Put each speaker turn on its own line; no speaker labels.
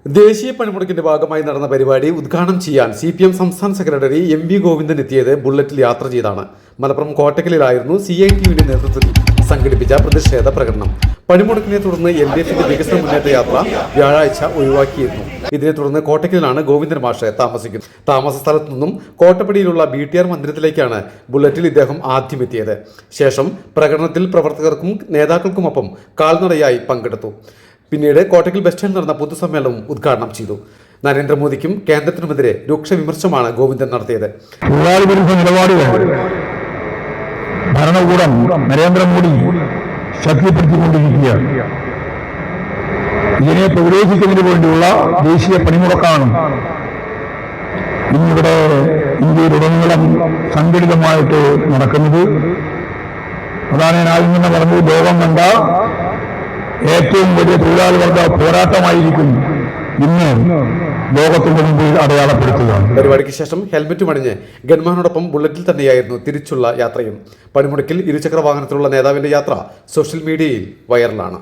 ദേശീയ പണിമുടക്കിന്റെ ഭാഗമായി നടന്ന പരിപാടി ഉദ്ഘാടനം ചെയ്യാൻ CPM സംസ്ഥാന സെക്രട്ടറി MV ഗോവിന്ദൻ എത്തിയത് ബുള്ളറ്റിൽ യാത്ര ചെയ്താണ്. മലപ്പുറം കോട്ടക്കലിലായിരുന്നു CITUവിന്റെ നേതൃത്വത്തിൽ സംഘടിപ്പിച്ച പ്രതിഷേധ പ്രകടനം. പണിമുടക്കിനെ തുടർന്ന് LDFന്റെ വികസന മുന്നേറ്റ യാത്ര വ്യാഴാഴ്ച ഒഴിവാക്കിയിരുന്നു. ഇതിനെ തുടർന്ന് കോട്ടക്കലിലാണ് ഗോവിന്ദൻ മാഷ് താമസിക്കുന്നത്. താമസ സ്ഥലത്തു നിന്നും കോട്ടപ്പടിയിലുള്ള BTR മന്ദിരത്തിലേക്കാണ് ബുള്ളറ്റിൽ ഇദ്ദേഹം ആദ്യമെത്തിയത്. ശേഷം പ്രകടനത്തിൽ പ്രവർത്തകർക്കും നേതാക്കൾക്കുമൊപ്പം കാൽനടയായി പങ്കെടുത്തു. പിന്നീട് കോട്ടക്കൽ ബസ് സ്റ്റാൻഡിൽ നടന്ന പൊതുസമ്മേളനവും ഉദ്ഘാടനം ചെയ്തു. നരേന്ദ്രമോദിക്കും കേന്ദ്രത്തിനുമെതിരെ രൂക്ഷ വിമർശനമാണ് ഗോവിന്ദൻ നടത്തിയത്.
തൊഴിലാളി വിരുദ്ധ നിലപാടുകൾ ഭരണകൂടം നരേന്ദ്രമോദി ശക്തിപ്പെടുത്തിക്കൊണ്ടിരിക്കുകയാണ്. ഇതിനെ പ്രവേശിക്കുന്നതിന് വേണ്ടിയുള്ള ദേശീയ പണിമുടക്കാണ് ഇന്നിവിടെ ഇന്ത്യയിലുടനീളം സംഘടിതമായിട്ട് നടക്കുന്നത്. അതാണ് ഞാൻ ആദ്യം തന്നെ പറഞ്ഞത്, ലോകം കണ്ട ഏറ്റവും വലിയ തൊഴിലാളി വർഗ പോരാട്ടമായിരിക്കും ഇന്ന് ലോകത്തിന്റെ മുമ്പിൽ അടയാളപ്പെടുത്തുകയാണ്.
പരിപാടിക്ക് ശേഷം ഹെൽമറ്റ് അണിഞ്ഞ് ഗൺമാനോടൊപ്പം ബുള്ളറ്റിൽ തന്നെയായിരുന്നു തിരിച്ചുള്ള യാത്രയും. പണിമുടക്കിൽ ഇരുചക്ര വാഹനത്തിലുള്ള നേതാവിന്റെ യാത്ര സോഷ്യൽ മീഡിയയിൽ വൈറലാണ്.